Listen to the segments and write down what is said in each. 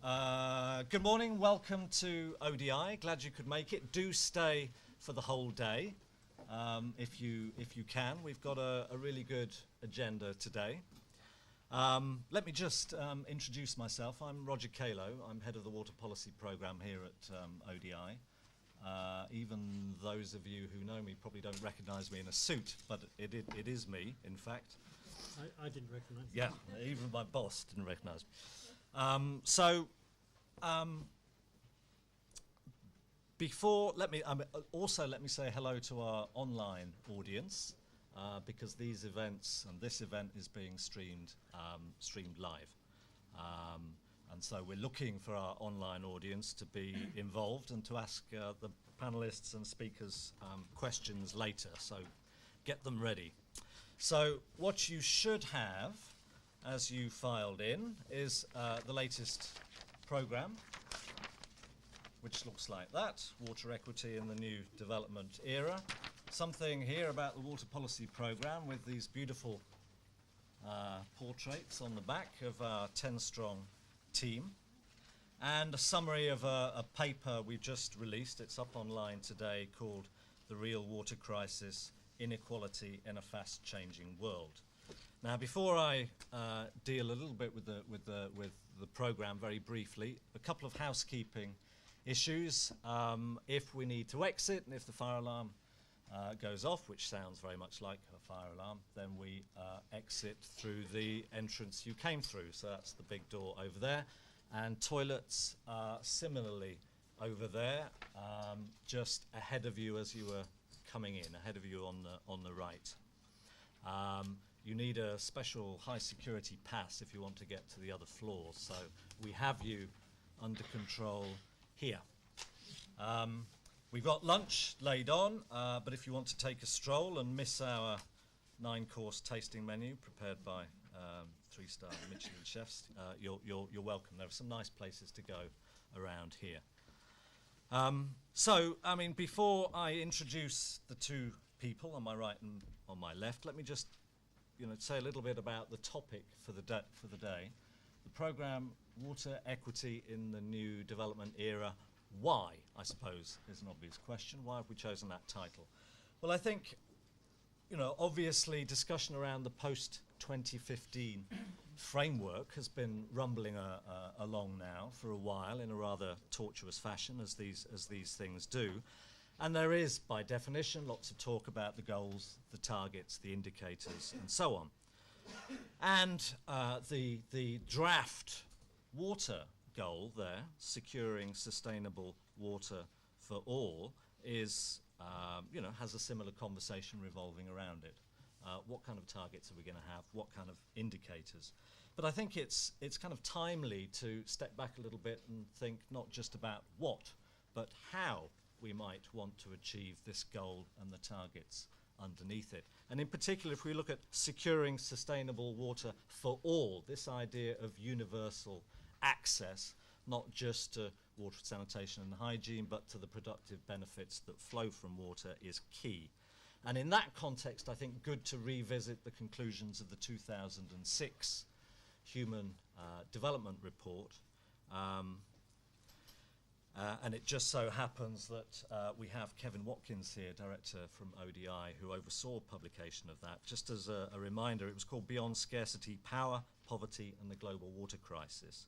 Good morning, welcome to ODI. Glad you could make it. Do stay for the whole day if you can. We've got a really good agenda today. Let me just introduce myself. I'm Roger Calow. I'm head of the Water Policy Programme here at ODI. Even those of you who know me probably don't recognise me in a suit, but it is me, in fact. I didn't recognise you. Yeah, even my boss didn't recognise me. Let me say hello to our online audience because these events and this event is being streamed live, and so we're looking for our online audience to be involved and to ask the panelists and speakers questions later. So get them ready. So what you should have, as you filed in, is the latest programme, which looks like that, Water Equity in the New Development Era. Something here about the Water Policy Programme with these beautiful portraits on the back of our 10-strong team, and a summary of a paper we just released. It's up online today, called The Real Water Crisis, Inequality in a Fast-Changing World. Now, before I deal a little bit with the programme very briefly, a couple of housekeeping issues. If we need to exit and if the fire alarm goes off, which sounds very much like a fire alarm, then we exit through the entrance you came through. So that's the big door over there. And toilets similarly over there, just ahead of you as you were coming in, ahead of you on the right. You need a special high security pass if you want to get to the other floors, so we have you under control here. We've got lunch laid on, but if you want to take a stroll and miss our 9-course tasting menu prepared by 3-star Michelin chefs, you're welcome. There are some nice places to go around here. So, I mean, before I introduce the two people on my right and on my left, let me just say a little bit about the topic for the day. The programme, Water Equity in the New Development Era. Why, I suppose, is an obvious question. Why have we chosen that title? Well, I think, obviously discussion around the post-2015 framework has been rumbling along now for a while in a rather tortuous fashion, as these things do. And there is, by definition, lots of talk about the goals, the targets, the indicators, and so on. And the draft water goal there, securing sustainable water for all, is, has a similar conversation revolving around it. What kind of targets are we going to have? What kind of indicators? But I think it's kind of timely to step back a little bit and think not just about what, but how we might want to achieve this goal and the targets underneath it. And in particular, if we look at securing sustainable water for all, this idea of universal access, not just to water, sanitation and hygiene, but to the productive benefits that flow from water, is key. And in that context, I think good to revisit the conclusions of the 2006 Human Development Report. And it just so happens that we have Kevin Watkins here, director from ODI, who oversaw publication of that. Just as a reminder, it was called Beyond Scarcity, Power, Poverty and the Global Water Crisis.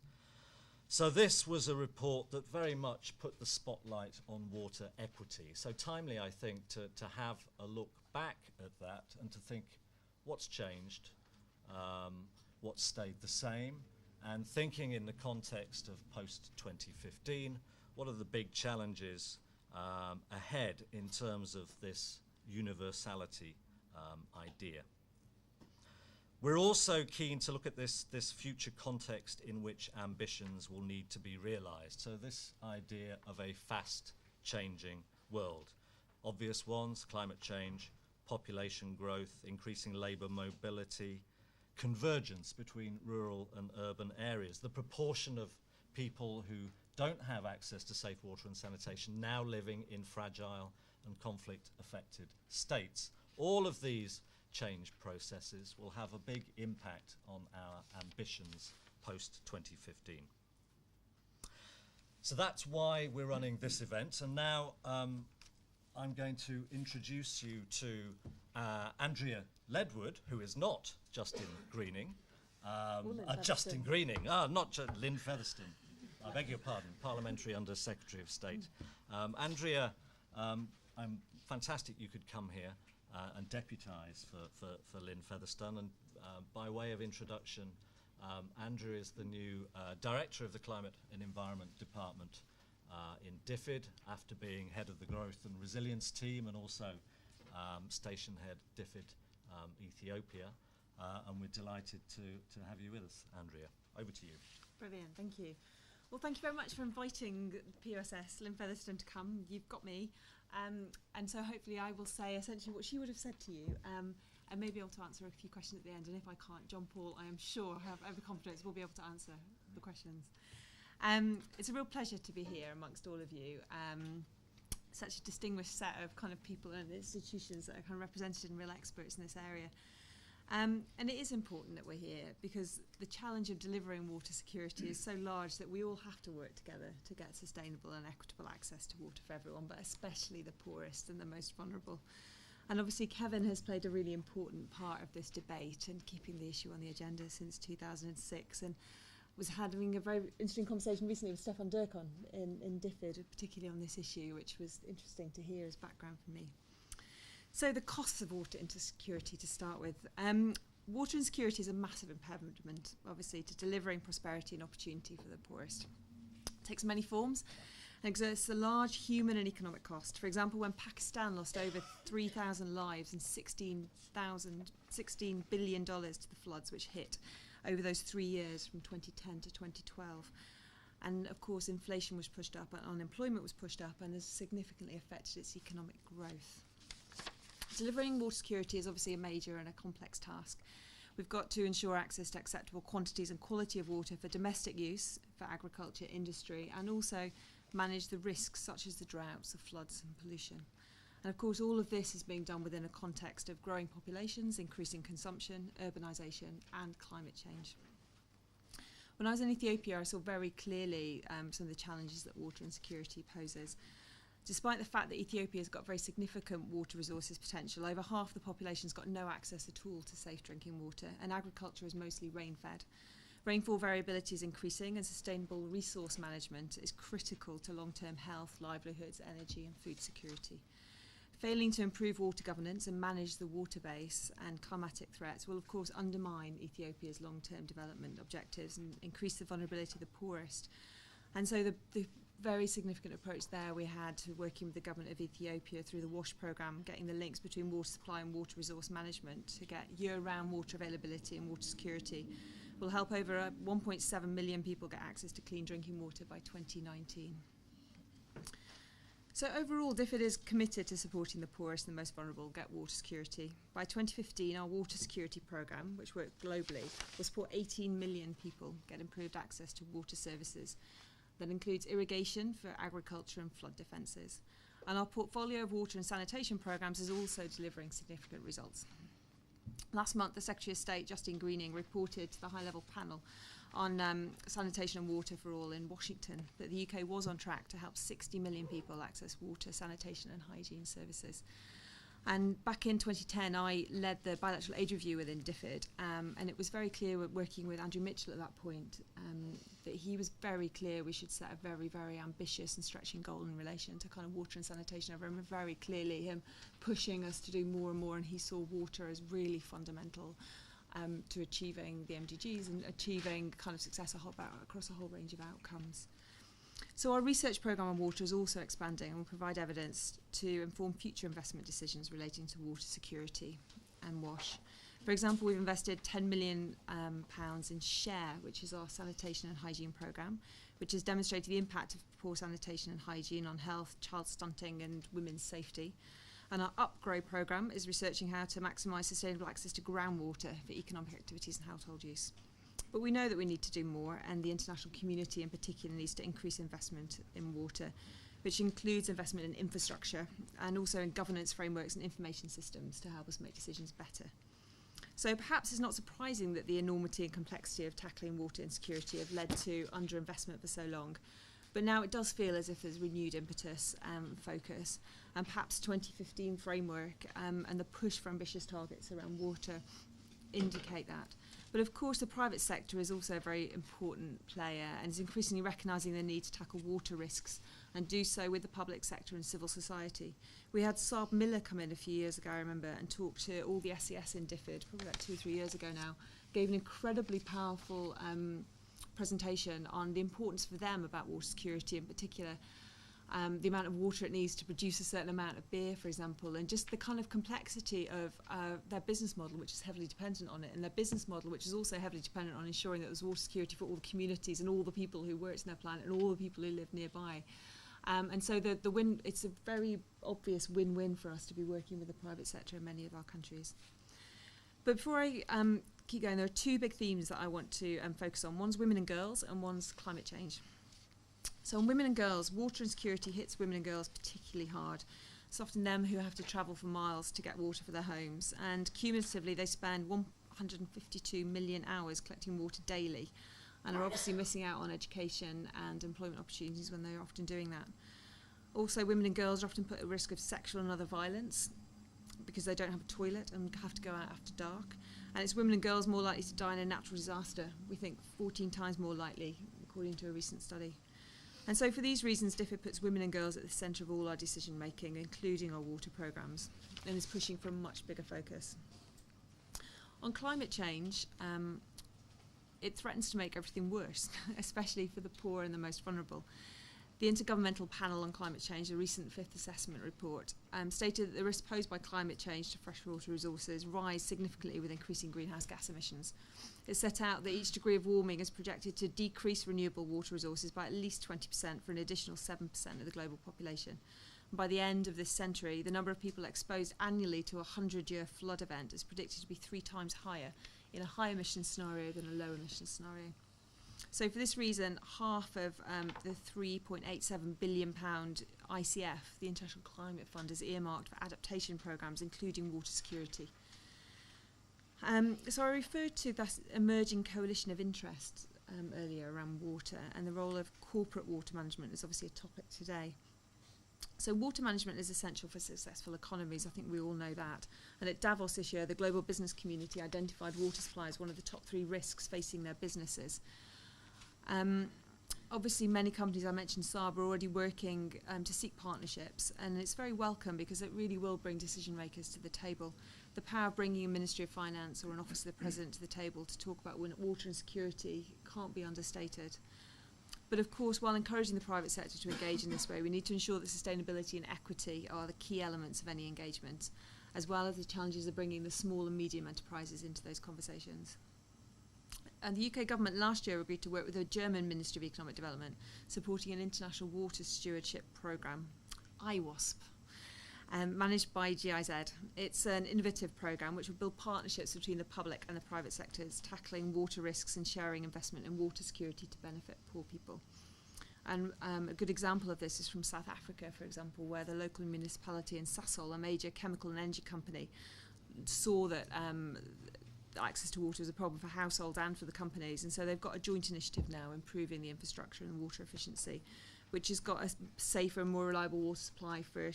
So this was a report that very much put the spotlight on water equity. So timely, I think, to have a look back at that and to think what's changed, what's stayed the same, and thinking in the context of post-2015, what are the big challenges ahead in terms of this universality idea. We're also keen to look at this future context in which ambitions will need to be realised. So this idea of a fast-changing world. Obvious ones: climate change, population growth, increasing labour mobility, convergence between rural and urban areas, the proportion of people who don't have access to safe water and sanitation now living in fragile and conflict-affected states. All of these change processes will have a big impact on our ambitions post-2015. So that's why we're running this event. And now I'm going to introduce you to Andrea Ledward, who is not Justin Greening. Justin Greening, not Lynne Featherstone. I beg your pardon, Parliamentary Under Secretary of State. Andrea, I'm fantastic you could come here and deputise for Lynne Featherstone. And by way of introduction, Andrea is the new Director of the Climate and Environment Department in DFID, after being head of the Growth and Resilience team and also station head DFID Ethiopia. And we're delighted to have you with us, Andrea. Over to you. Brilliant, thank you. Well, thank you very much for inviting POSS, Lynne Featherstone, to come. You've got me. And so hopefully I will say essentially what she would have said to you, and maybe able to answer a few questions at the end. And if I can't, John Paul, I am sure, have every confidence, will be able to answer the questions. It's a real pleasure to be here amongst all of you. Such a distinguished set of kind of people and institutions that are kind of represented and real experts in this area. And it is important that we're here because the challenge of delivering water security is so large that we all have to work together to get sustainable and equitable access to water for everyone, but especially the poorest and the most vulnerable. And obviously Kevin has played a really important part of this debate and keeping the issue on the agenda since 2006, and was having a very interesting conversation recently with Stefan Durkon in DFID, particularly on this issue, which was interesting to hear as background for me. So the costs of water insecurity to start with. Water insecurity is a massive impediment, obviously, to delivering prosperity and opportunity for the poorest. It takes many forms and exerts a large human and economic cost. For example, when Pakistan lost over 3,000 lives and $16 billion to the floods which hit over those 3 years from 2010 to 2012. And of course, inflation was pushed up and unemployment was pushed up and has significantly affected its economic growth. Delivering water security is obviously a major and a complex task. We've got to ensure access to acceptable quantities and quality of water for domestic use, for agriculture, industry, and also manage the risks such as the droughts, the floods and pollution. And of course, all of this is being done within a context of growing populations, increasing consumption, urbanisation, and climate change. When I was in Ethiopia, I saw very clearly some of the challenges that water insecurity poses. Despite the fact that Ethiopia has got very significant water resources potential, over half the population's got no access at all to safe drinking water, and agriculture is mostly rain-fed. Rainfall variability is increasing, and sustainable resource management is critical to long-term health, livelihoods, energy and food security. Failing to improve water governance and manage the water base and climatic threats will of course undermine Ethiopia's long-term development objectives and increase the vulnerability of the poorest. And so the very significant approach there we had to working with the government of Ethiopia through the WASH programme, getting the links between water supply and water resource management to get year-round water availability and water security will help over 1.7 million people get access to clean drinking water by 2019. So overall, DFID is committed to supporting the poorest and the most vulnerable get water security. By 2015, our water security programme, which worked globally, will support 18 million people get improved access to water services. That includes irrigation for agriculture and flood defences. And our portfolio of water and sanitation programmes is also delivering significant results. Last month, the Secretary of State, Justin Greening, reported to the high-level panel on sanitation and water for all in Washington that the UK was on track to help 60 million people access water, sanitation and hygiene services. And back in 2010, I led the bilateral aid review within DFID, and it was very clear, working with Andrew Mitchell at that point, that he was very clear we should set a very, very ambitious and stretching goal in relation to kind of water and sanitation. I remember very clearly him pushing us to do more and more, and he saw water as really fundamental to achieving the MDGs and achieving kind of success across a whole range of outcomes. So our research programme on water is also expanding and will provide evidence to inform future investment decisions relating to water security and WASH. For example, we've invested £10 million in SHARE, which is our sanitation and hygiene programme, which has demonstrated the impact of poor sanitation and hygiene on health, child stunting and women's safety. And our UPGROW programme is researching how to maximise sustainable access to groundwater for economic activities and household use. But we know that we need to do more, and the international community in particular needs to increase investment in water, which includes investment in infrastructure and also in governance frameworks and information systems to help us make decisions better. So perhaps it's not surprising that the enormity and complexity of tackling water insecurity have led to underinvestment for so long. But now it does feel as if there's renewed impetus and focus, and perhaps 2015 framework and the push for ambitious targets around water indicate that. But of course the private sector is also a very important player and is increasingly recognising the need to tackle water risks and do so with the public sector and civil society. We had Saab Miller come in a few years ago, I remember, and talk to all the SES in Difford, probably about 2 or 3 years ago now, gave an incredibly powerful presentation on the importance for them about water security in particular, the amount of water it needs to produce a certain amount of beer, for example, and just the kind of complexity of their business model, which is heavily dependent on it, and their business model, which is also heavily dependent on ensuring that there's water security for all the communities and all the people who work in their planet and all the people who live nearby. And so it's a very obvious win-win for us to be working with the private sector in many of our countries. But before I keep going, there are 2 big themes that I want to focus on. One's women and girls, and one's climate change. So on women and girls, water insecurity hits women and girls particularly hard. It's often them who have to travel for miles to get water for their homes, and cumulatively they spend 152 million hours collecting water daily, and are obviously missing out on education and employment opportunities when they're often doing that. Also, women and girls are often put at risk of sexual and other violence because they don't have a toilet and have to go out after dark. And it's women and girls more likely to die in a natural disaster. We think 14 times more likely, according to a recent study. And so for these reasons, Difford puts women and girls at the centre of all our decision making, including our water programmes, and is pushing for a much bigger focus. On climate change, it threatens to make everything worse, especially for the poor and the most vulnerable. The Intergovernmental Panel on Climate Change, the recent 5th assessment report, stated that the risks posed by climate change to freshwater resources rise significantly with increasing greenhouse gas emissions. It set out that each degree of warming is projected to decrease renewable water resources by at least 20% for an additional 7% of the global population. And by the end of this century, the number of people exposed annually to a 100-year flood event is predicted to be 3 times higher in a high emission scenario than a low emission scenario. So for this reason, half of the £3.87 billion ICF, the International Climate Fund, is earmarked for adaptation programmes, including water security. So I referred to that emerging coalition of interest earlier around water, and the role of corporate water management is obviously a topic today. So water management is essential for successful economies. I think we all know that. And at Davos this year, the global business community identified water supply as one of the top 3 risks facing their businesses. Obviously, many companies, I mentioned Saab, are already working to seek partnerships, and it's very welcome because it really will bring decision makers to the table. The power of bringing a Ministry of Finance or an Office of the President to the table to talk about water and security can't be understated. But of course, while encouraging the private sector to engage in this way, we need to ensure that sustainability and equity are the key elements of any engagement, as well as the challenges of bringing the small and medium enterprises into those conversations. And the UK government last year agreed to work with the German Ministry of Economic Development, supporting an international water stewardship programme, IWASP, managed by GIZ. It's an innovative programme which will build partnerships between the public and the private sectors, tackling water risks and sharing investment in water security to benefit poor people. And a good example of this is from South Africa, for example, where the local municipality in Sasol, a major chemical and energy company, saw that access to water is a problem for households and for the companies, and so they've got a joint initiative now improving the infrastructure and water efficiency, which has got a safer and more reliable water supply for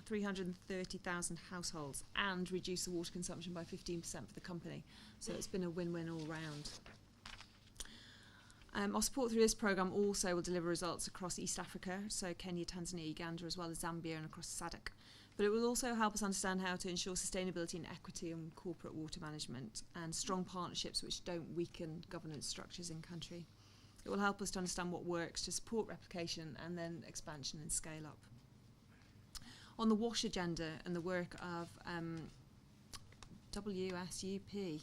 330,000 households and reduce the water consumption by 15% for the company. So it's been a win-win all round. Our support through this programme also will deliver results across East Africa, so Kenya, Tanzania, Uganda, as well as Zambia and across SADC. But it will also help us understand how to ensure sustainability and equity in corporate water management and strong partnerships which don't weaken governance structures in country. It will help us to understand what works to support replication and then expansion and scale up. On the WASH agenda and the work of WSUP,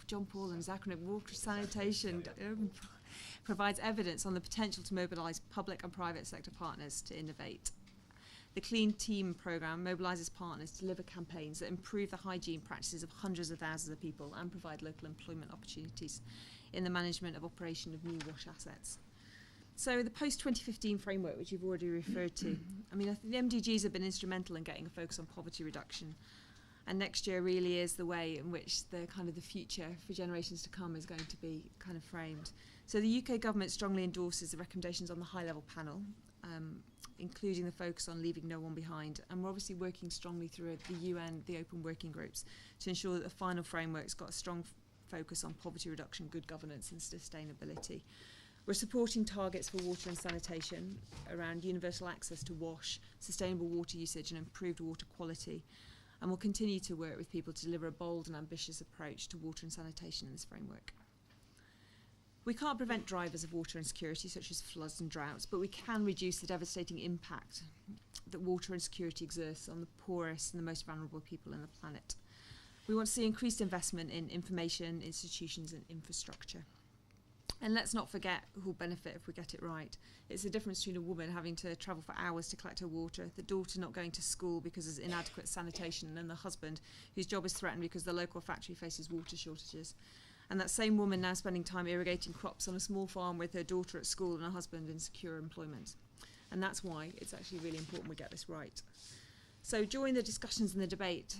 John Paul and acronym Water Sanitation, provides evidence on the potential to mobilise public and private sector partners to innovate. The Clean Team programme mobilises partners to deliver campaigns that improve the hygiene practices of hundreds of thousands of people and provide local employment opportunities in the management of operation of new WASH assets. So the post-2015 framework, which you've already referred to, I mean, I think the MDGs have been instrumental in getting a focus on poverty reduction. And next year really is the way in which the kind of the future for generations to come is going to be kind of framed. So the UK government strongly endorses the recommendations on the high-level panel, including the focus on leaving no one behind. And we're obviously working strongly through the UN, the open working groups, to ensure that the final framework's got a strong focus on poverty reduction, good governance and sustainability. We're supporting targets for water and sanitation around universal access to wash, sustainable water usage and improved water quality. And we'll continue to work with people to deliver a bold and ambitious approach to water and sanitation in this framework. We can't prevent drivers of water insecurity, such as floods and droughts, but we can reduce the devastating impact that water insecurity exerts on the poorest and the most vulnerable people on the planet. We want to see increased investment in information, institutions and infrastructure. And let's not forget who'll benefit if we get it right. It's the difference between a woman having to travel for hours to collect her water, the daughter not going to school because there's inadequate sanitation, and the husband whose job is threatened because the local factory faces water shortages. And that same woman now spending time irrigating crops on a small farm with her daughter at school and her husband in secure employment. And that's why it's actually really important we get this right. So during the discussions and the debate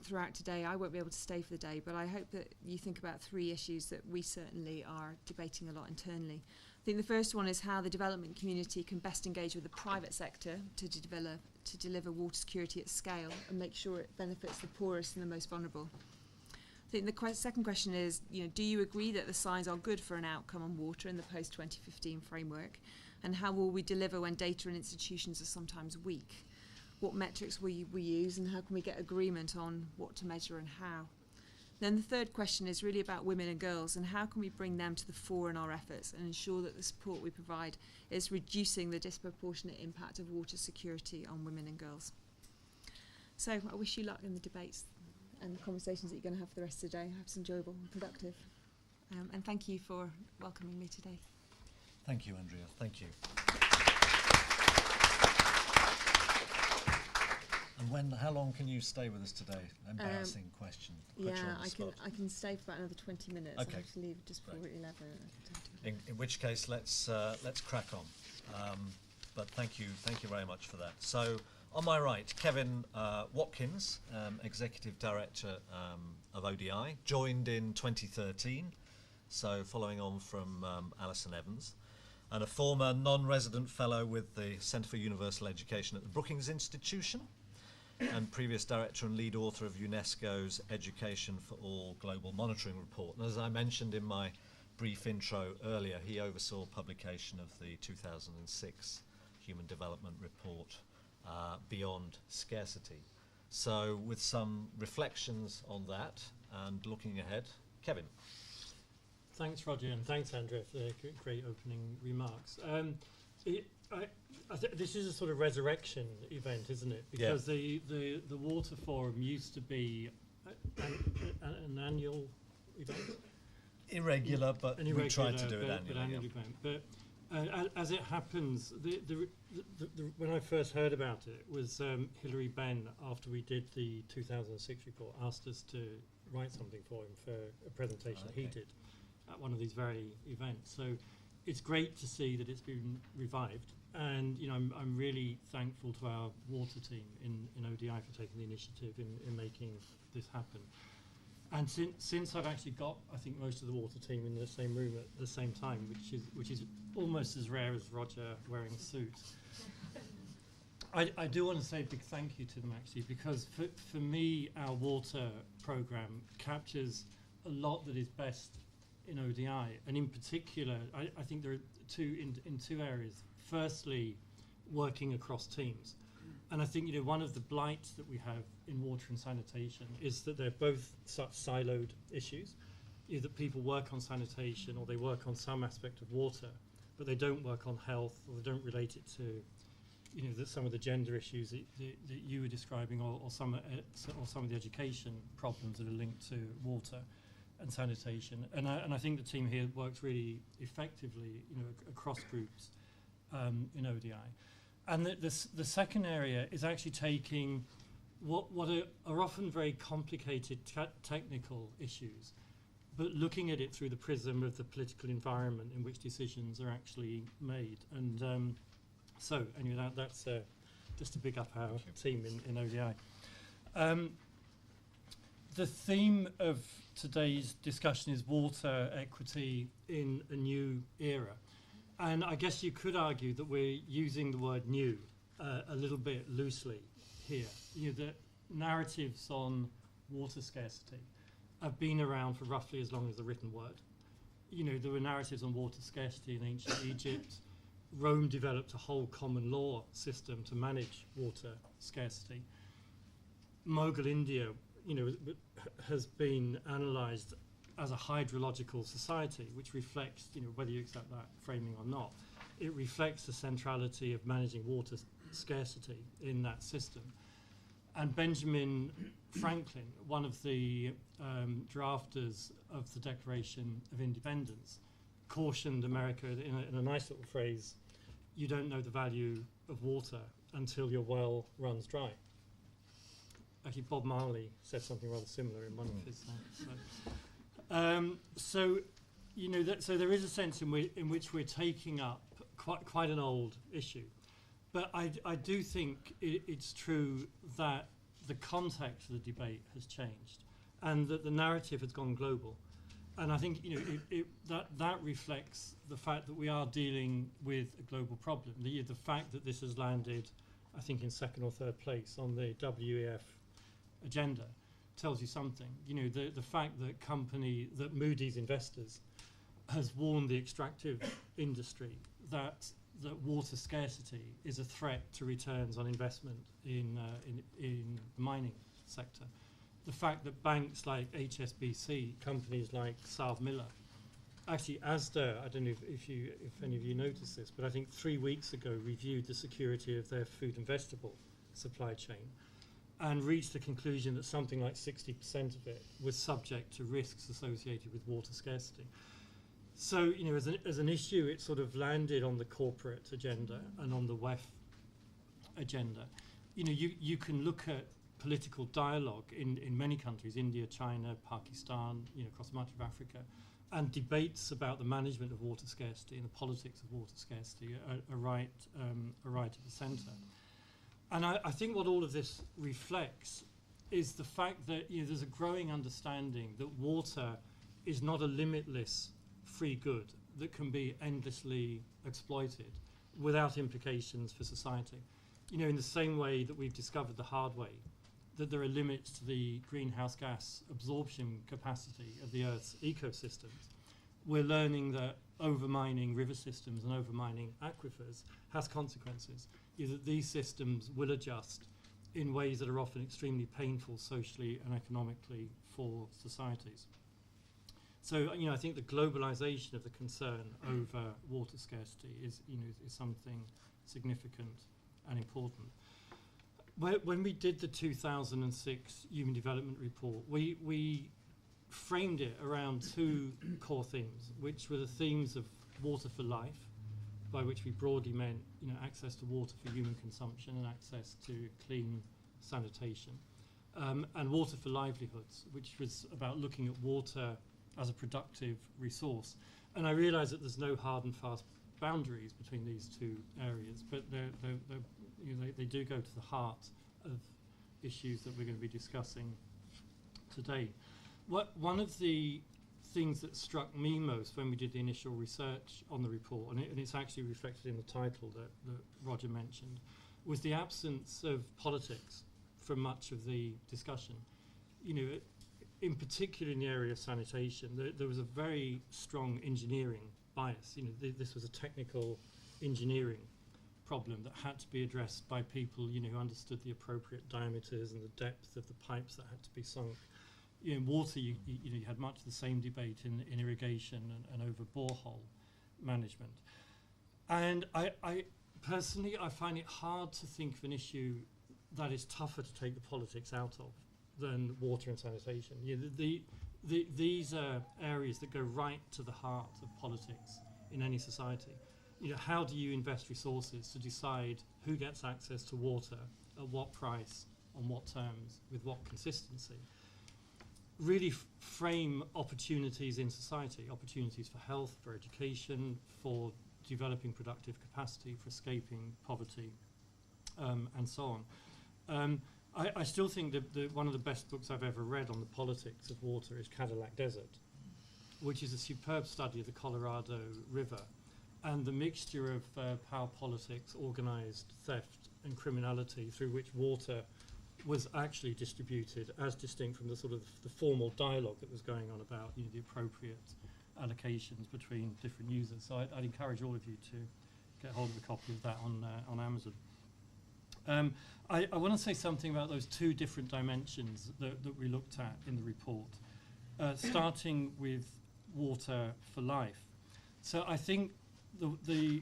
throughout today, I won't be able to stay for the day, but I hope that you think about 3 issues that we certainly are debating a lot internally. I think the first one is how the development community can best engage with the private sector to deliver water security at scale and make sure it benefits the poorest and the most vulnerable. I think the second question is, do you agree that the signs are good for an outcome on water in the post-2015 framework? And how will we deliver when data and institutions are sometimes weak? What metrics will we use, and how can we get agreement on what to measure and how? Then the third question is really about women and girls, and how can we bring them to the fore in our efforts and ensure that the support we provide is reducing the disproportionate impact of water security on women and girls. So I wish you luck in the debates and the conversations that you're going to have for the rest of the day. I hope it's enjoyable and productive. And thank you for welcoming me today. Thank you, Andrea. Thank you. And how long can you stay with us today? Embarrassing question. Yeah, I can stay for about another 20 minutes. Okay. I have to leave just before 11. In which case, let's crack on. But thank you very much for that. So, on my right, Kevin Watkins, Executive Director of ODI, joined in 2013, so following on from Alison Evans, and a former non-resident fellow with the Centre for Universal Education at the Brookings Institution, and previous director and lead author of UNESCO's Education for All Global Monitoring Report. And as I mentioned in my brief intro earlier, he oversaw publication of the 2006 Human Development Report, Beyond Scarcity. So with some reflections on that and looking ahead, Kevin. Thanks, Roger, and thanks, Andrea, for the great opening remarks. This is a sort of resurrection event, isn't it? Because the Water Forum used to be an annual event. Irregular, but we tried to do it annually. But as it happens, when I first heard about it, was Hilary Benn, after we did the 2006 report, asked us to write something for him for a presentation he did at one of these very events. So it's great to see that it's been revived. And I'm really thankful to our water team in ODI for taking the initiative in making this happen. And since I've actually got, I think, most of the water team in the same room at the same time, which is almost as rare as Roger wearing a suit. I do want to say a big thank you to them, actually, because for me, our water programme captures a lot that is best in ODI, and in particular, I think there are in two areas. Firstly, working across teams. And I think one of the blights that we have in water and sanitation is that they're both such siloed issues, either people work on sanitation or they work on some aspect of water, but they don't work on health, or they don't relate it to some of the gender issues that you were describing, or some of the education problems that are linked to water and sanitation. And I think the team here works really effectively across groups in ODI. And the second area is actually taking what are often very complicated technical issues, but looking at it through the prism of the political environment in which decisions are actually made. And so anyway, that's just to big up our team in ODI. the theme of today's discussion is water equity in a new era. And I guess you could argue that we're using the word new a little bit loosely here. The narratives on water scarcity have been around for roughly as long as the written word. There were narratives on water scarcity in ancient Egypt. Rome developed a whole common law system to manage water scarcity. Mughal India, has been analysed as a hydrological society, which reflects, whether you accept that framing or not, it reflects the centrality of managing water scarcity in that system. And Benjamin Franklin, one of the drafters of the Declaration of Independence, cautioned America in a nice little phrase, you don't know the value of water until your well runs dry. Actually, Bob Marley said something rather similar in one of his songs. So there is a sense in which we're taking up quite an old issue. But I do think it's true that the context of the debate has changed and that the narrative has gone global. And I think that reflects the fact that we are dealing with a global problem. The fact that this has landed, I think, in second or third place on the WEF agenda tells you something. The fact that Moody's Investors has warned the extractive industry that water scarcity is a threat to returns on investment in the mining sector. The fact that banks like HSBC, companies like Sav Miller, actually Asda, I don't know if any of you noticed this, but I think 3 weeks ago reviewed the security of their food and vegetable supply chain and reached the conclusion that something like 60% of it was subject to risks associated with water scarcity. So, as an issue, it sort of landed on the corporate agenda and on the WEF agenda. You can look at political dialogue in many countries, India, China, Pakistan, across much of Africa, and debates about the management of water scarcity and the politics of water scarcity are right at the centre. And I think what all of this reflects is the fact that there's a growing understanding that water is not a limitless free good that can be endlessly exploited without implications for society. In the same way that we've discovered the hard way that there are limits to the greenhouse gas absorption capacity of the Earth's ecosystems, we're learning that overmining river systems and overmining aquifers has consequences. That these systems will adjust in ways that are often extremely painful socially and economically for societies. So, I think the globalization of the concern over water scarcity is something significant and important. When we did the 2006 Human Development Report, we framed it around two core themes, which were the themes of water for life, by which we broadly meant access to water for human consumption and access to clean sanitation, and water for livelihoods, which was about looking at water as a productive resource. And I realise that there's no hard and fast boundaries between these two areas, but they do go to the heart of issues that we're going to be discussing today. One of the things that struck me most when we did the initial research on the report, and it's actually reflected in the title that Roger mentioned, was the absence of politics from much of the discussion. In particular in the area of sanitation, there was a very strong engineering bias. This was a technical engineering problem that had to be addressed by people who understood the appropriate diameters and the depth of the pipes that had to be sunk. In water, you had much the same debate in irrigation and over borehole management. And I personally, I find it hard to think of an issue that is tougher to take the politics out of than water and sanitation. These are areas that go right to the heart of politics in any society. How do you invest resources to decide who gets access to water, at what price, on what terms, with what consistency? Really frame opportunities in society, opportunities for health, for education, for developing productive capacity, for escaping poverty, and so on. I still think that one of the best books I've ever read on the politics of water is Cadillac Desert, which is a superb study of the Colorado River and the mixture of power politics, organised theft and criminality through which water was actually distributed, as distinct from the sort of the formal dialogue that was going on about the appropriate allocations between different users. So I'd encourage all of you to get hold of a copy of that on Amazon. I want to say something about those two different dimensions that we looked at in the report, starting with water for life. So I think the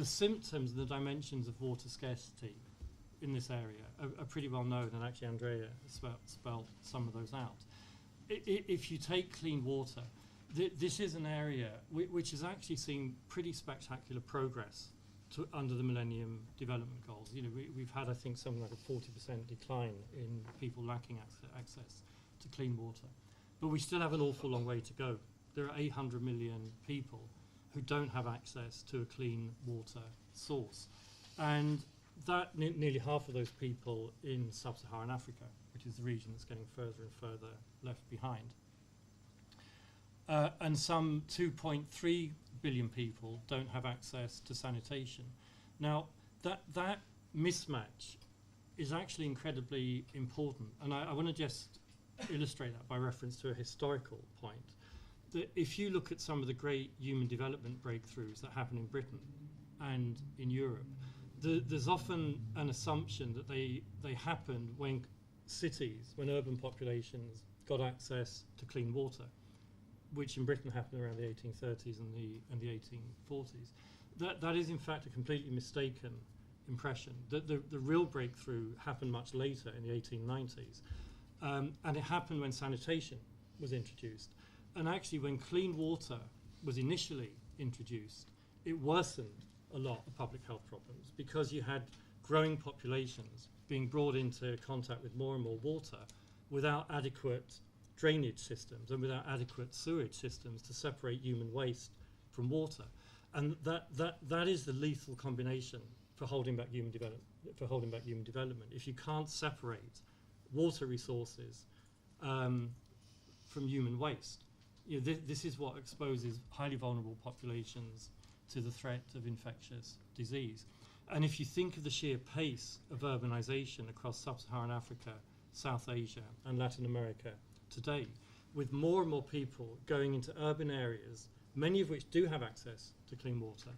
symptoms, the dimensions of water scarcity in this area are pretty well known, and actually Andrea spelled some of those out. If you take clean water, this is an area which has actually seen pretty spectacular progress under the Millennium Development Goals. We've had, I think, something like a 40% decline in people lacking access to clean water. But we still have an awful long way to go. There are 800 million people who don't have access to a clean water source. And that nearly half of those people in sub-Saharan Africa, which is the region that's getting further and further left behind. And some 2.3 billion people don't have access to sanitation. Now, that mismatch is actually incredibly important. And I want to just illustrate that by reference to a historical point. That if you look at some of the great human development breakthroughs that happen in Britain and in Europe, there's often an assumption that they happened when cities, when urban populations got access to clean water, which in Britain happened around the 1830s and the 1840s. That is in fact a completely mistaken impression. The real breakthrough happened much later in the 1890s, and it happened when sanitation was introduced. And actually when clean water was initially introduced, it worsened a lot of public health problems because you had growing populations being brought into contact with more and more water without adequate drainage systems and without adequate sewage systems to separate human waste from water. And that is the lethal combination for holding back human development. If you can't separate water resources from human waste, this is what exposes highly vulnerable populations to the threat of infectious disease. And if you think of the sheer pace of urbanization across sub-Saharan Africa, South Asia and Latin America today, with more and more people going into urban areas, many of which do have access to clean water,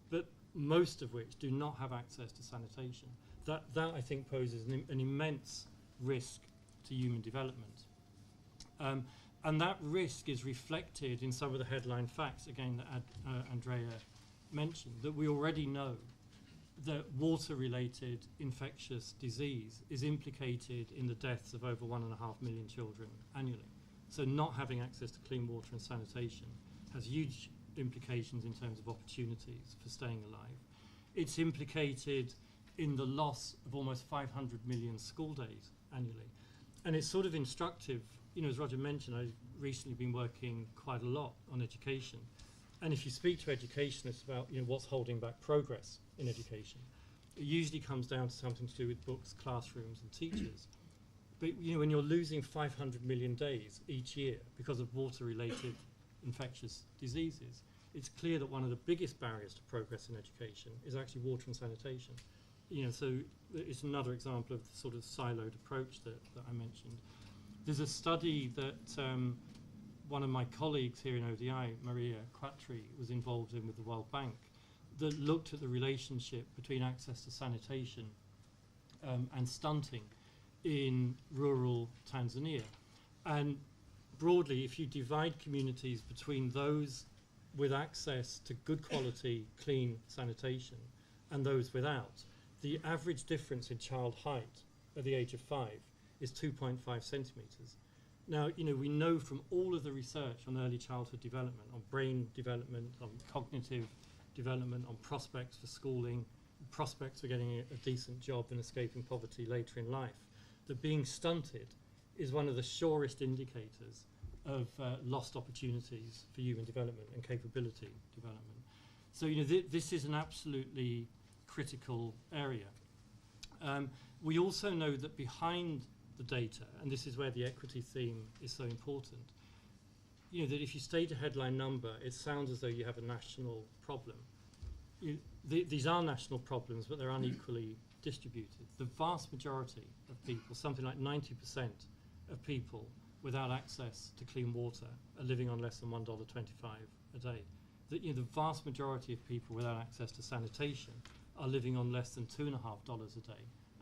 but most of which do not have access to sanitation, that I think poses an immense risk to human development. And that risk is reflected in some of the headline facts, again, that Andrea mentioned, that we already know that water-related infectious disease is implicated in the deaths of over 1.5 million children annually. So not having access to clean water and sanitation has huge implications in terms of opportunities for staying alive. It's implicated in the loss of almost 500 million school days annually. And it's sort of instructive, as Roger mentioned, I've recently been working quite a lot on education. And if you speak to educationists about what's holding back progress in education, it usually comes down to something to do with books, classrooms and teachers. But when you're losing 500 million days each year because of water-related infectious diseases, it's clear that one of the biggest barriers to progress in education is actually water and sanitation. So it's another example of the sort of siloed approach that I mentioned. There's a study that one of my colleagues here in ODI, Maria Quattri, was involved in with the World Bank that looked at the relationship between access to sanitation and stunting in rural Tanzania. And broadly, if you divide communities between those with access to good quality, clean sanitation and those without, the average difference in child height at the age of 5 is 2.5 centimetres. Now, we know from all of the research on early childhood development, on brain development, on cognitive development, on prospects for schooling, prospects for getting a decent job and escaping poverty later in life, that being stunted is one of the surest indicators of lost opportunities for human development and capability development. So, this is an absolutely critical area. We also know that behind the data, and this is where the equity theme is so important, that if you state a headline number, it sounds as though you have a national problem. These are national problems, but they're unequally distributed. The vast majority of people, something like 90% of people without access to clean water are living on less than $1.25 a day. The vast majority of people without access to sanitation are living on less than $2.50 a day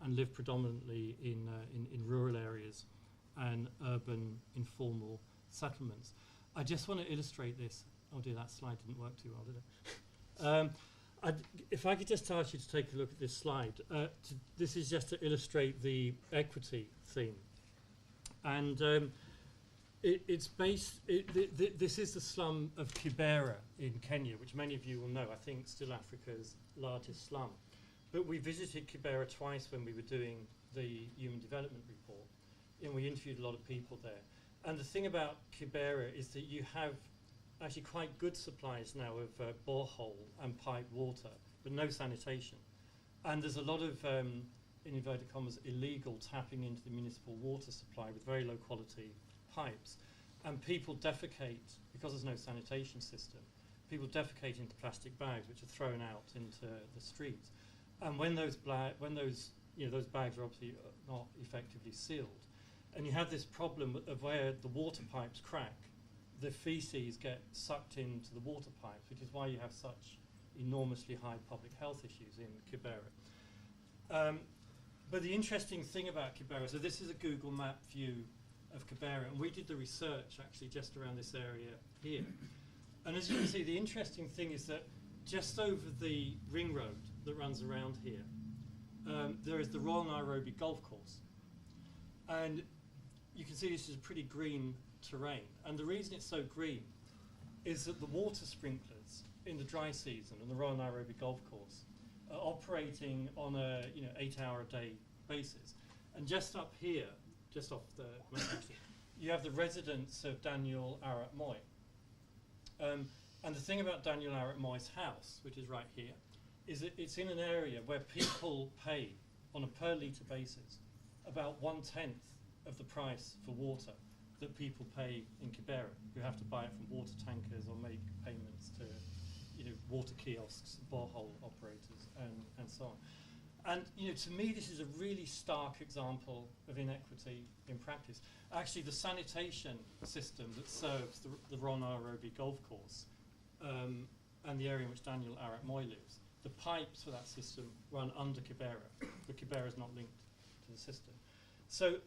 and live predominantly in rural areas and urban informal settlements. I just want to illustrate this. Oh dear, that slide didn't work too well, did it? If I could just ask you to take a look at this slide. This is just to illustrate the equity theme. And it's based, this is the slum of Kibera in Kenya, which many of you will know, I think still Africa's largest slum. But we visited Kibera twice when we were doing the Human Development Report, and we interviewed a lot of people there. And the thing about Kibera is that you have actually quite good supplies now of borehole and piped water, but no sanitation. And there's a lot of, in inverted commas, illegal tapping into the municipal water supply with very low quality pipes. And people defecate, because there's no sanitation system, people defecate into plastic bags which are thrown out into the streets. And when those bags are obviously not effectively sealed, and you have this problem of where the water pipes crack, the feces get sucked into the water pipes, which is why you have such enormously high public health issues in Kibera. But the interesting thing about Kibera, so this is a Google map view of Kibera, and we did the research actually just around this area here. And as you can see, the interesting thing is that just over the ring road that runs around here, there is the Royal Nairobi Golf Course. And you can see this is a pretty green terrain. And the reason it's so green is that the water sprinklers in the dry season on the Royal Nairobi Golf Course are operating on a 8-hour-a-day basis. And just up here, just off the map actually, you have the residence of Daniel Arap Moi. And the thing about Daniel Arap Moi's house, which is right here, is that it's in an area where people pay on a per litre basis about 1/10 of the price for water that people pay in Kibera, who have to buy it from water tankers or make payments to water kiosks, borehole operators, and so on. And to me, this is a really stark example of inequity in practice. Actually, the sanitation system that serves the Royal Nairobi Golf Course and the area in which Daniel Arap Moi lives, the pipes for that system run under Kibera, but Kibera is not linked to the system. So,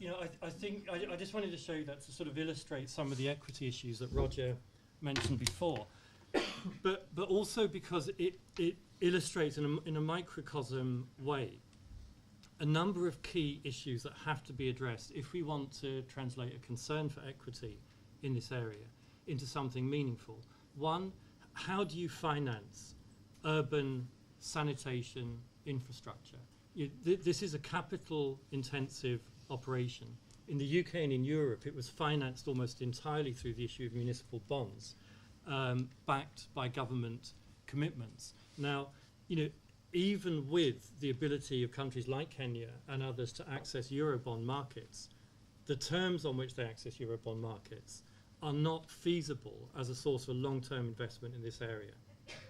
I think I just wanted to show you that to sort of illustrate some of the equity issues that Roger mentioned before, but also because it illustrates in a microcosm way a number of key issues that have to be addressed if we want to translate a concern for equity in this area into something meaningful. One, how do you finance urban sanitation infrastructure? This is a capital-intensive operation. In the UK and in Europe, it was financed almost entirely through the issue of municipal bonds, backed by government commitments. Now, even with the ability of countries like Kenya and others to access Eurobond markets, the terms on which they access Eurobond markets are not feasible as a source of long-term investment in this area.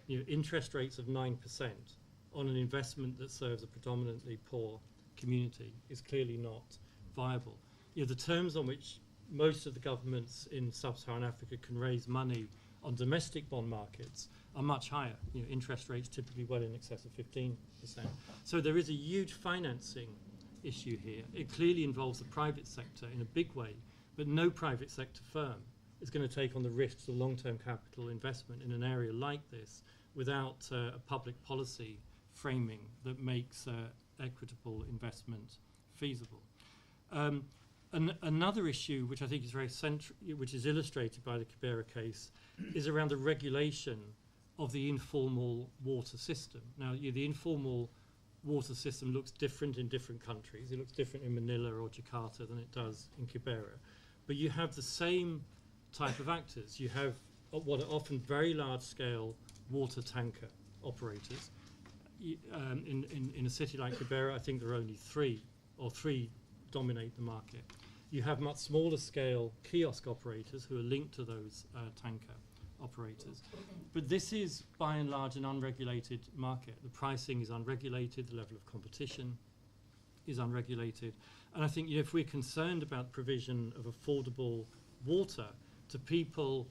Interest rates of 9% on an investment that serves a predominantly poor community is clearly not viable. The terms on which most of the governments in sub-Saharan Africa can raise money on domestic bond markets are much higher. Interest rates typically well in excess of 15%. So there is a huge financing issue here. It clearly involves the private sector in a big way, but no private sector firm is going to take on the risks of long-term capital investment in an area like this without a public policy framing that makes equitable investment feasible. Another issue which I think is very central, which is illustrated by the Kibera case, is around the regulation of the informal water system. Now, the informal water system looks different in different countries. It looks different in Manila or Jakarta than it does in Kibera. But you have the same type of actors. You have what are often very large-scale water tanker operators. In a city like Kibera, I think there are only 3 or three dominate the market. You have much smaller scale kiosk operators who are linked to those tanker operators. But this is by and large an unregulated market. The pricing is unregulated, the level of competition is unregulated. And I think if we're concerned about provision of affordable water to people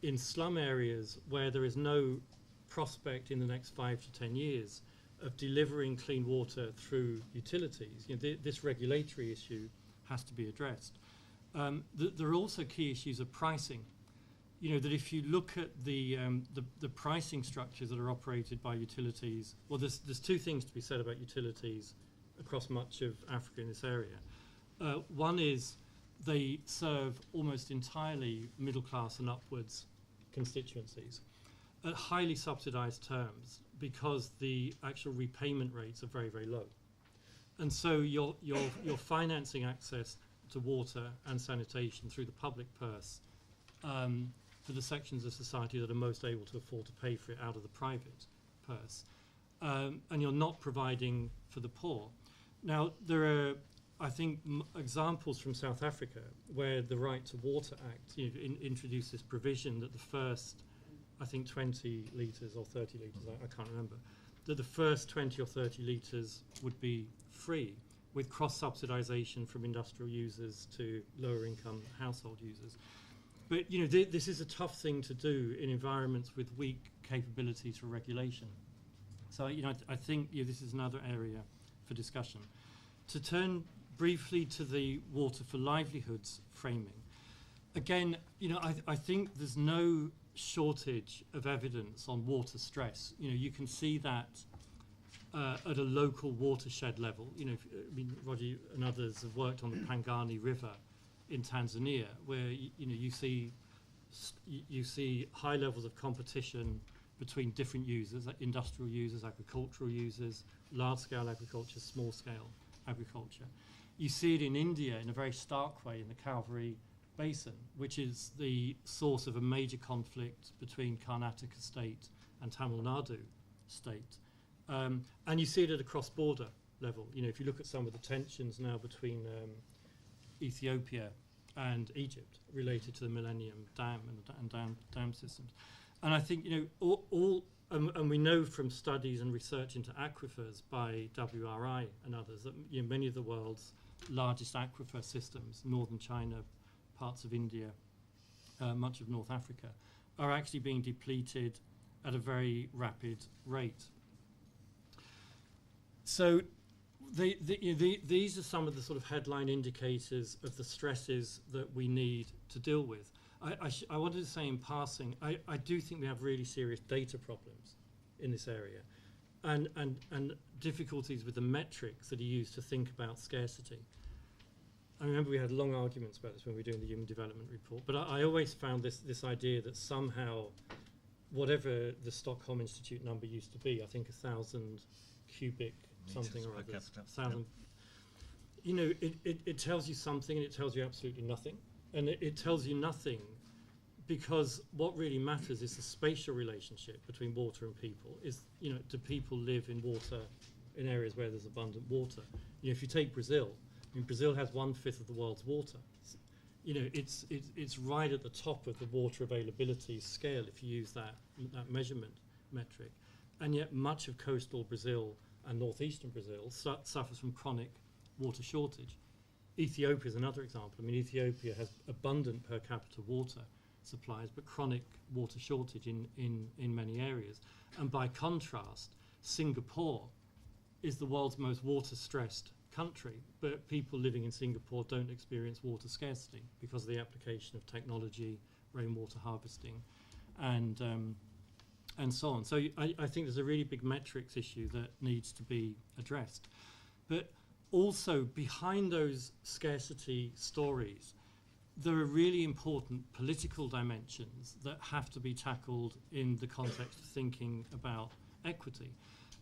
in slum areas where there is no prospect in the next 5 to 10 years of delivering clean water through utilities, this regulatory issue has to be addressed. There are also key issues of pricing. That if you look at the pricing structures that are operated by utilities, well, there's two things to be said about utilities across much of Africa in this area. One is they serve almost entirely middle class and upwards constituencies at highly subsidized terms because the actual repayment rates are very, very low. And so you're financing access to water and sanitation through the public purse for the sections of society that are most able to afford to pay for it out of the private purse. And you're not providing for the poor. Now, there are, I think, examples from South Africa where the Right to Water Act introduced this provision that the first, I think, 20 litres or 30 litres, I can't remember, that the first 20 or 30 litres would be free with cross-subsidisation from industrial users to lower-income household users. But this is a tough thing to do in environments with weak capabilities for regulation. So I think this is another area for discussion. To turn briefly to the water for livelihoods framing, again, I think there's no shortage of evidence on water stress. You can see that at a local watershed level. Roger and others have worked on the Pangani River in Tanzania, where you see high levels of competition between different users, like industrial users, agricultural users, large-scale agriculture, small-scale agriculture. You see it in India in a very stark way in the Calvary Basin, which is the source of a major conflict between Karnataka state and Tamil Nadu state. And you see it at a cross-border level. If you look at some of the tensions now between Ethiopia and Egypt related to the Millennium Dam and dam systems. And I think, and we know from studies and research into aquifers by WRI and others that many of the world's largest aquifer systems, northern China, parts of India, much of North Africa, are actually being depleted at a very rapid rate. So these are some of the sort of headline indicators of the stresses that we need to deal with. I wanted to say in passing, I do think we have really serious data problems in this area and difficulties with the metrics that are used to think about scarcity. I remember we had long arguments about this when we were doing the Human Development Report, but I always found this idea that somehow, whatever the Stockholm Institute number used to be, I think 1,000 cubic something or other, 1,000, it tells you something and it tells you absolutely nothing. And it tells you nothing because what really matters is the spatial relationship between water and people. Do people live in water in areas where there's abundant water? If you take Brazil, Brazil has 1/5 of the world's water. It's right at the top of the water availability scale if you use that measurement metric. And yet much of coastal Brazil and northeastern Brazil suffers from chronic water shortage. Ethiopia is another example. Ethiopia has abundant per capita water supplies, but chronic water shortage in many areas. And by contrast, Singapore is the world's most water-stressed country, but people living in Singapore don't experience water scarcity because of the application of technology, rainwater harvesting, and so on. So I think there's a really big metrics issue that needs to be addressed. But also, behind those scarcity stories, there are really important political dimensions that have to be tackled in the context of thinking about equity.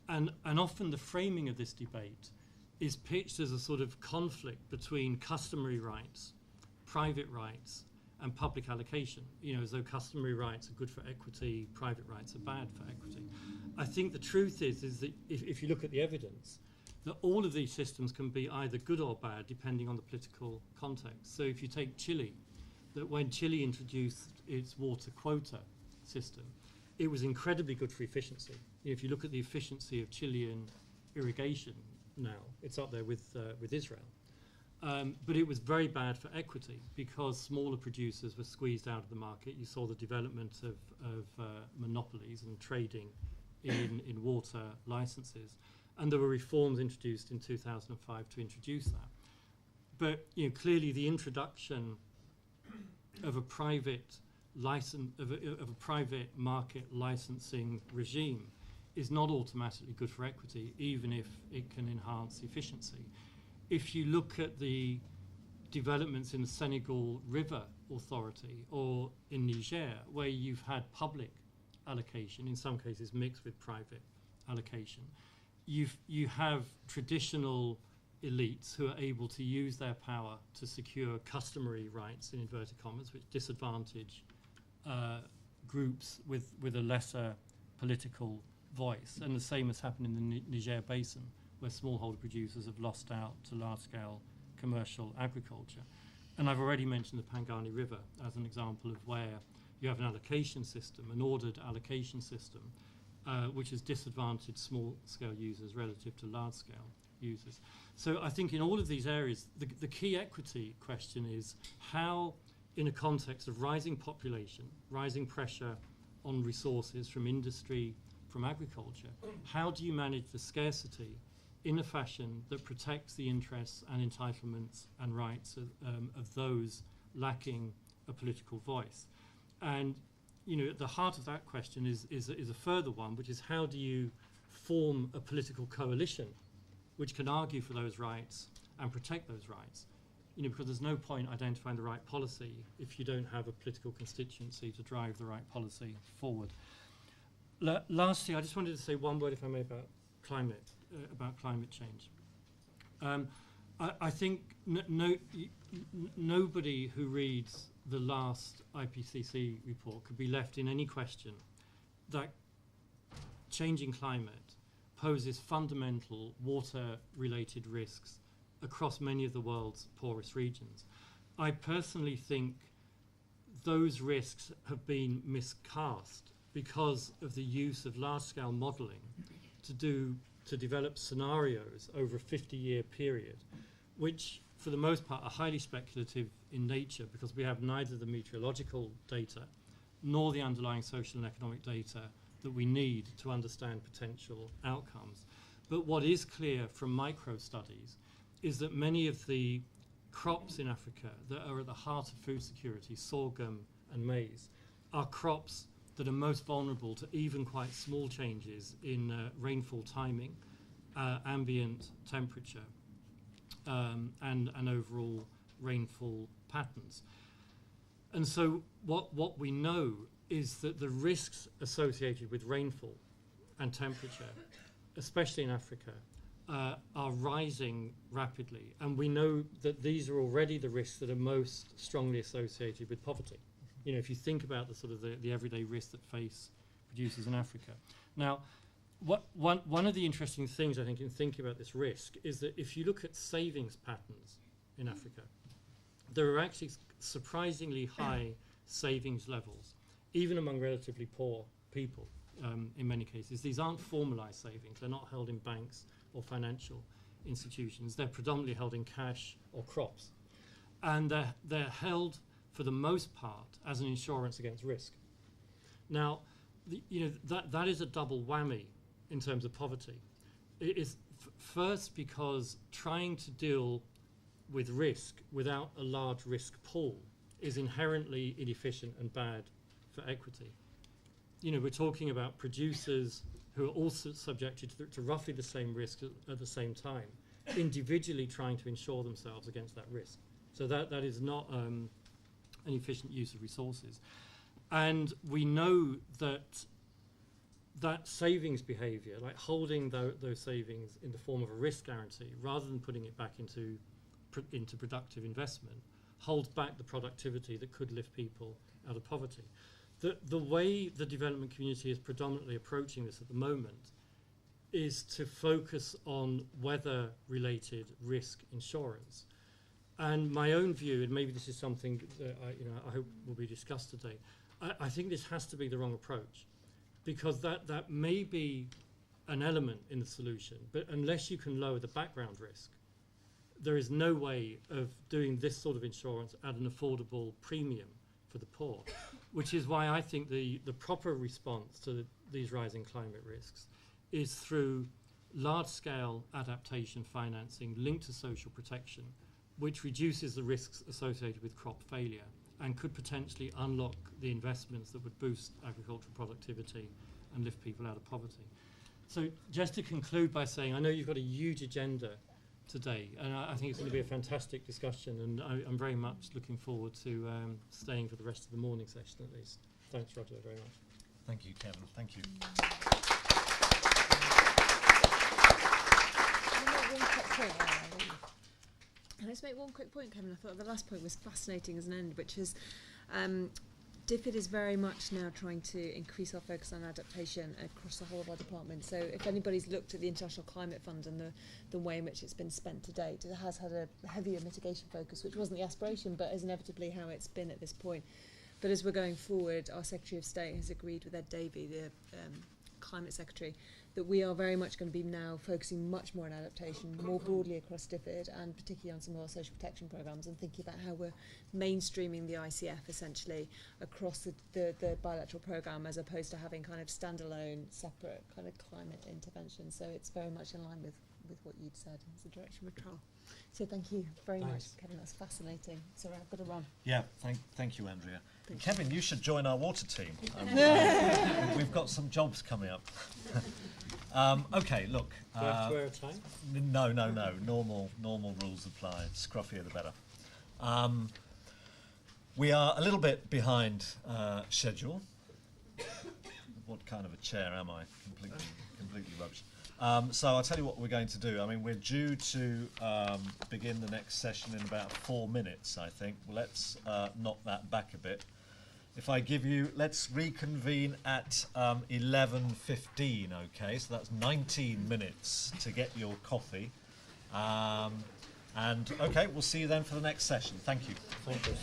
And often the framing of this debate is pitched as a sort of conflict between customary rights, private rights, and public allocation, as though customary rights are good for equity, private rights are bad for equity. I think the truth is that if you look at the evidence, that all of these systems can be either good or bad depending on the political context. So if you take Chile, that when Chile introduced its water quota system, it was incredibly good for efficiency. If you look at the efficiency of Chilean irrigation now, it's up there with Israel. But it was very bad for equity because smaller producers were squeezed out of the market. You saw the development of monopolies and trading in water licenses. And there were reforms introduced in 2005 to introduce that. But clearly the introduction of a private of a private market licensing regime is not automatically good for equity, even if it can enhance efficiency. If you look at the developments in the Senegal River Authority or in Niger, where you've had public allocation, in some cases mixed with private allocation, you have traditional elites who are able to use their power to secure customary rights, in inverted commas, which disadvantage groups with a lesser political voice. And the same has happened in the Niger Basin, where smallholder producers have lost out to large-scale commercial agriculture. And I've already mentioned the Pangani River as an example of where you have an allocation system, an ordered allocation system, which has disadvantaged small-scale users relative to large-scale users. So I think in all of these areas, the key equity question is how, in a context of rising population, rising pressure on resources from industry, from agriculture, how do you manage the scarcity in a fashion that protects the interests and entitlements and rights of those lacking a political voice? And at the heart of that question is a further one, which is how do you form a political coalition which can argue for those rights and protect those rights? Because there's no point identifying the right policy if you don't have a political constituency to drive the right policy forward. Lastly, I just wanted to say one word, if I may, about climate change. I think nobody who reads the last IPCC report could be left in any question that changing climate poses fundamental water-related risks across many of the world's poorest regions. I personally think those risks have been miscast because of the use of large-scale modelling to develop scenarios over a 50-year period, which for the most part are highly speculative in nature because we have neither the meteorological data nor the underlying social and economic data that we need to understand potential outcomes. But what is clear from micro studies is that many of the crops in Africa that are at the heart of food security, sorghum and maize, are crops that are most vulnerable to even quite small changes in rainfall timing, ambient temperature, and overall rainfall patterns. And so what we know is that the risks associated with rainfall and temperature, especially in Africa, are rising rapidly. And we know that these are already the risks that are most strongly associated with poverty. If you think about the sort of the everyday risks that face producers in Africa. Now, one of the interesting things, I think, in thinking about this risk is that if you look at savings patterns in Africa, there are actually surprisingly high savings levels, even among relatively poor people in many cases. These aren't formalized savings. They're not held in banks or financial institutions. They're predominantly held in cash or crops. And they're held, for the most part, as an insurance against risk. Now, that is a double whammy in terms of poverty. It is first because trying to deal with risk without a large risk pool is inherently inefficient and bad for equity. We're talking about producers who are also subjected to roughly the same risk at the same time, individually trying to insure themselves against that risk. So that is not an efficient use of resources. And we know that savings behavior, like holding those savings in the form of a risk guarantee rather than putting it back into productive investment, holds back the productivity that could lift people out of poverty. The way the development community is predominantly approaching this at the moment is to focus on weather-related risk insurance. And my own view, and maybe this is something that I hope will be discussed today, I think this has to be the wrong approach, because that may be an element in the solution, but unless you can lower the background risk, there is no way of doing this sort of insurance at an affordable premium for the poor, which is why I think the proper response to these rising climate risks is through large-scale adaptation financing linked to social protection, which reduces the risks associated with crop failure and could potentially unlock the investments that would boost agricultural productivity and lift people out of poverty. So just to conclude by saying, I know you've got a huge agenda today, and I think it's going to be a fantastic discussion, and I'm very much looking forward to staying for the rest of the morning session at least. Thanks, Roger, very much. Thank you, Kevin. Thank you. Can I just make one quick point, Kevin? I thought the last point was fascinating as an end, which is DFID is very much now trying to increase our focus on adaptation across the whole of our department. So if anybody's looked at the International Climate Fund and the way in which it's been spent to date, it has had a heavier mitigation focus, which wasn't the aspiration, but is inevitably how it's been at this point. But as we're going forward, our Secretary of State has agreed with Ed Davey, the Climate Secretary, that we are very much going to be now focusing much more on adaptation, more broadly across DFID, and particularly on some of our social protection programmes, and thinking about how we're mainstreaming the ICF essentially across the bilateral programme, as opposed to having kind of standalone, separate kind of climate interventions. So it's very much in line with what you'd said as the direction we're traveling. So thank you very much, Kevin. That's fascinating. Sorry, I've got to run. Yeah, thank you, Andrea. Kevin, you should join our water team. We've got some jobs coming up. Okay, look. Do I have to wear a tie? No. Normal rules apply. Scruffier the better. We are a little bit behind schedule. What kind of a chair am I? Completely rubbish. So I'll tell you what we're going to do. I mean, we're due to begin the next session in about 4 minutes, I think. Well, let's knock that back a bit. If I give you, let's reconvene at 11:15, okay? So that's 19 minutes to get your coffee. And, okay, we'll see you then for the next session. Thank you. Thank you.